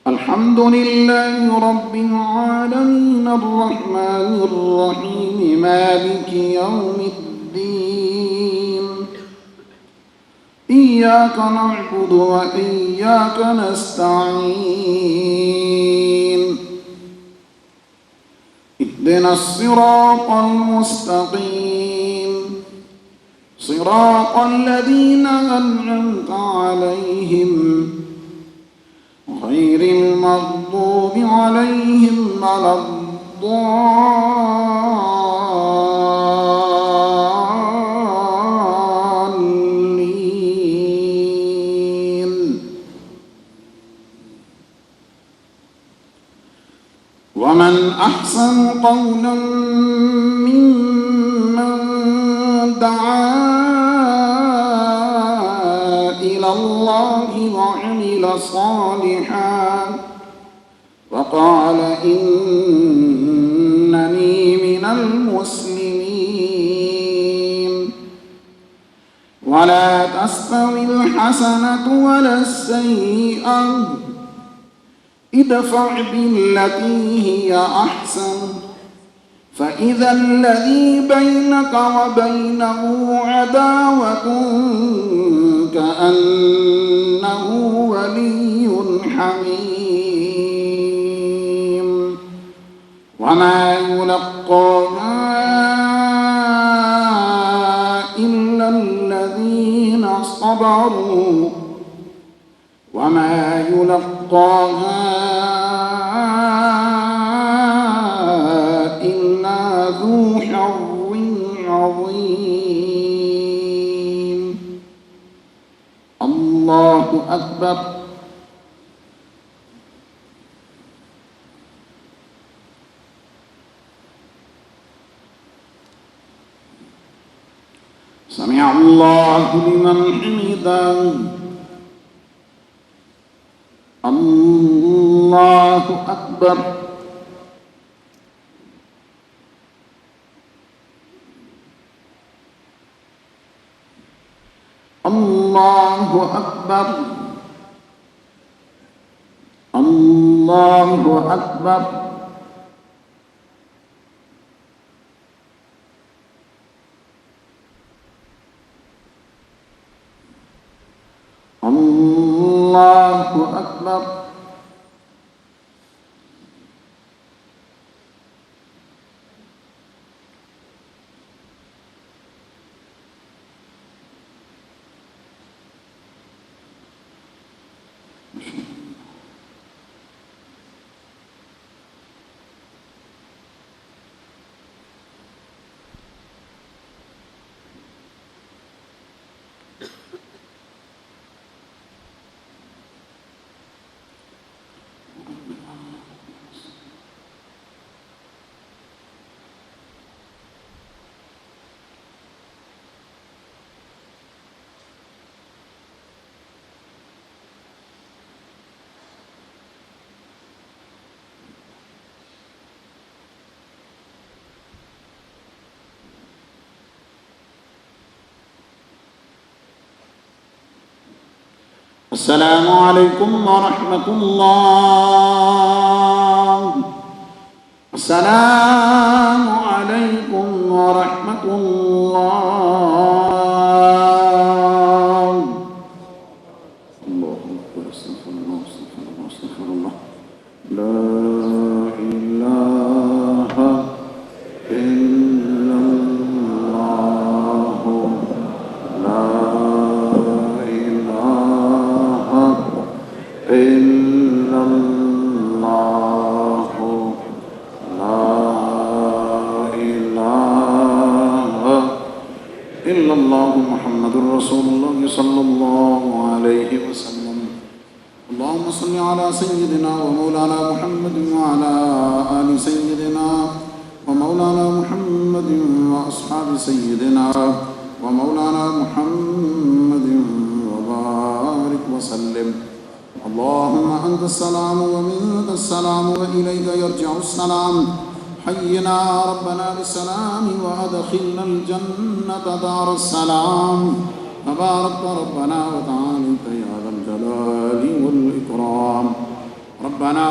الحمد لله رب العالمين الرحمن الرحيم مالك يوم الدين إياك نعبد وإياك نستعين اهدنا الصراط المستقيم صراط الذين أنعمت عليهم غير المغضوب عليهم ولا الضالين ومن أحسن قولا ممن دعا إلى الله وعمل صالحا وقال إنني من المسلمين ولا تستوي الحسنة ولا السيئة ادفع بالتي هي أحسن فإذا الذي بينك وبينه عداوة كأنه ولي حميم وما يلقاها إلا الذين صبروا وما يلقاها إلا ذو حظ عظيم الله أكبر سمع الله لمن حمده الله أكبر الله أكبر الله أكبر الله أكبر السلام عليكم ورحمة الله السلام عليكم ورحمة الله الله أكبر استغفر الله استغفر الله استغفر الله لا إله إلا الله لا إله إلا الله لا إله إلا الله محمد رسول الله صلى الله عليه وسلم اللهم صل على سيدنا ومولانا محمد وعلى آل سيدنا ومولانا محمد وأصحاب سيدنا ومولانا محمد وبارك وسلم اللهم أنت السلام ومنك السلام وإليك يرجع السلام حينا ربنا بالسلام وأدخلنا الجنة دار السلام تبارك ربنا وتعالى يا ذا الجلال والإكرام ربنا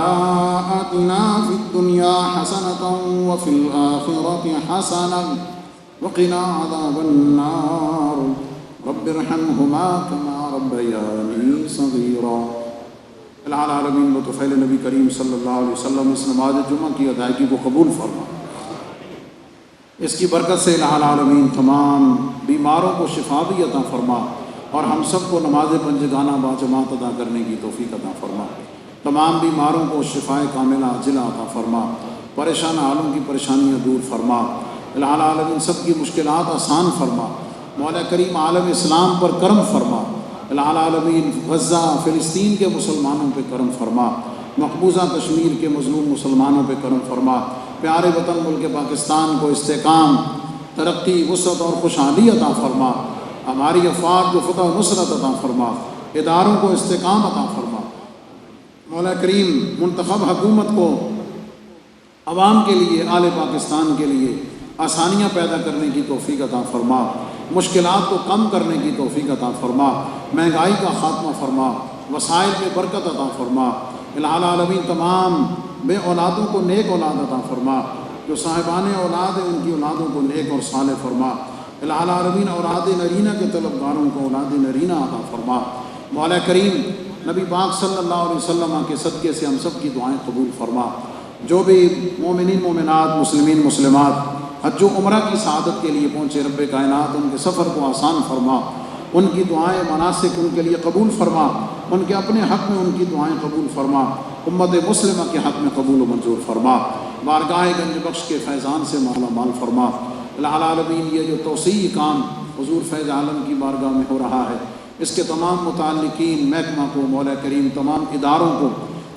آتنا في الدنيا حسنة وفي الآخرة حسنة وقنا عذاب النار رب ارحمهما كما ربياني صغيرا۔ العالمین بطفیل نبی کریم صلی اللہ علیہ وسلم اس نماز جمعہ کی ادائیگی کو قبول فرما، اس کی برکت سے العالمین تمام بیماروں کو شفا بھی عطا فرما، اور ہم سب کو نماز پنجگانہ باجماعت ادا کرنے کی توفیق عطا فرما، تمام بیماروں کو شفاء کاملہ عاجلہ عطا فرما، پریشان عالم کی پریشانیاں دور فرما، العالمین سب کی مشکلات آسان فرما، مولا کریم عالم اسلام پر کرم فرما، العالمین غزہ فلسطین کے مسلمانوں پہ کرم فرما، مقبوضہ کشمیر کے مظلوم مسلمانوں پہ کرم فرما، پیارے وطن ملک پاکستان کو استحکام، ترقی، وسعت اور خوشحالی عطا فرما، ہماری افواج کو فتح و نصرت عطا فرما، اداروں کو استحکام عطا فرما، مولا کریم منتخب حکومت کو عوام کے لیے، آل پاکستان کے لیے آسانیاں پیدا کرنے کی توفیق عطا فرما، مشکلات کو کم کرنے کی توفیق عطا فرما، مہنگائی کا خاتمہ فرما، وسائل میں برکت عطا فرما، العالمین تمام بے اولادوں کو نیک اولاد عطا فرما، جو صاحبان اولاد ہیں ان کی اولادوں کو نیک اور صالح فرما، العالمین اولاد نرینہ کے طلبگاروں کو اولاد نرینہ عطا فرما، مولا کریم نبی پاک صلی اللہ علیہ وسلم کے صدقے سے ہم سب کی دعائیں قبول فرما، جو بھی مومنین مومنات مسلمین مسلمات حج و عمرہ کی سعادت کے لیے پہنچے، رب کائنات ان کے سفر کو آسان فرما، ان کی دعائیں مناسک ان کے لیے قبول فرما، ان کے اپنے حق میں ان کی دعائیں قبول فرما، امت مسلمہ کے حق میں قبول و منظور فرما، بارگاہ گنج بخش کے فیضان سے مالا مال فرما، العالمین یہ جو توسیعی کام حضور فیض عالم کی بارگاہ میں ہو رہا ہے، اس کے تمام متعلقین محکمہ کو، مولا کریم تمام اداروں کو،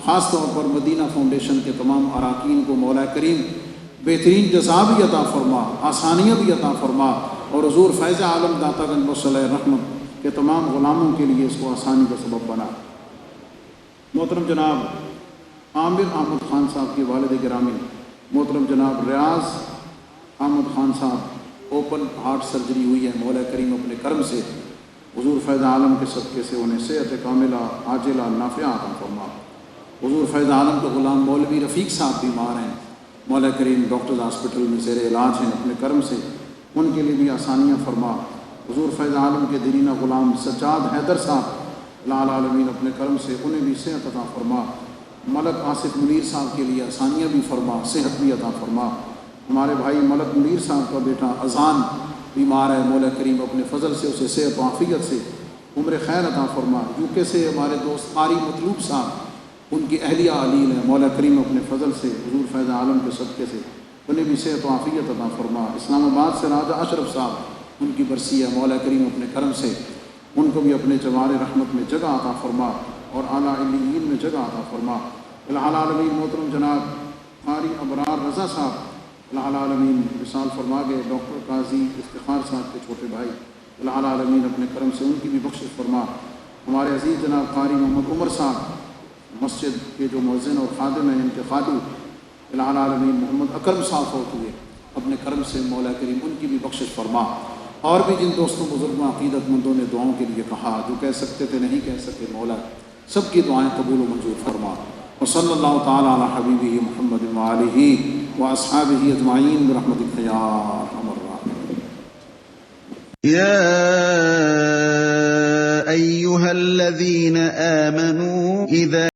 خاص طور پر مدینہ فاؤنڈیشن کے تمام اراکین کو مولا کریم بہترین جزا بھی عطا فرما، آسانیاں بھی عطا فرما، اور حضور فیض عالم داتا گنج بخش علیہ رحمت کے تمام غلاموں کے لیے اس کو آسانی کا سبب بنا۔ محترم جناب عامر احمد خان صاحب کے والد گرامی محترم جناب ریاض احمد خان صاحب اوپن ہارٹ سرجری ہوئی ہے، مولا کریم اپنے کرم سے حضور فیض عالم کے صدقے سے انہیں صحت کاملہ عاجلہ نافعہ عطا فرما۔ حضور فیض عالم کے غلام مولوی رفیق صاحب بیمار ہیں، مولا کریم ڈاکٹرز ہاسپٹل میں زیر علاج ہیں، اپنے کرم سے ان کے لیے بھی آسانیاں فرما۔ حضور فیض عالم کے دیرینہ غلام سجاد حیدر صاحب العالمین اپنے کرم سے انہیں بھی صحت عطا فرما۔ ملک آصف منیر صاحب کے لیے آسانیاں بھی فرما، صحت بھی عطا فرما۔ ہمارے بھائی ملک منیر صاحب کا بیٹا اذان بیمار ہے، مولا کریم اپنے فضل سے اسے صحت و عافیت سے عمر خیر عطا فرما۔ UK سے ہمارے دوست قاری مطلوب صاحب ان کی اہلیہ علیل ہے، مولا کریم اپنے فضل سے حضور فیض عالم کے صدقے سے انہیں بھی صحت و عافیت عطا فرما۔ اسلام آباد سے راجہ اشرف صاحب ان کی برسی ہے، مولا کریم اپنے کرم سے ان کو بھی اپنے جوار رحمت میں جگہ عطا فرما اور اعلیٰ علیین میں جگہ عطا فرما۔ العالمین محترم جناب قاری ابرار رضا صاحب العالمین وصال فرما گئے، ڈاکٹر قاضی افتخار صاحب کے چھوٹے بھائی العالمین اپنے کرم سے ان کی بھی بخشش فرما۔ ہمارے عزیز جناب قاری محمد عمر صاحب مسجد کے جو مؤذن اور خادم ہیں، ان کے خادم العالمین محمد اکرم صاحب فوت ہوئے، اپنے کرم سے مولا کریم ان کی بھی بخشش فرما۔ اور بھی جن دوستوں بزرگوں عقیدت مندوں نے دعاؤں کے لیے کہا، جو کہہ سکتے تھے نہیں کہہ سکے، مولا سب کی دعائیں قبول و منظور فرما۔ وصلی اللہ تعالی علی حبیبہ محمد وآلہ واصحابہ اجمعین برحمتک یا ارحم الراحمین۔ يا أيها الذين آمنوا إذا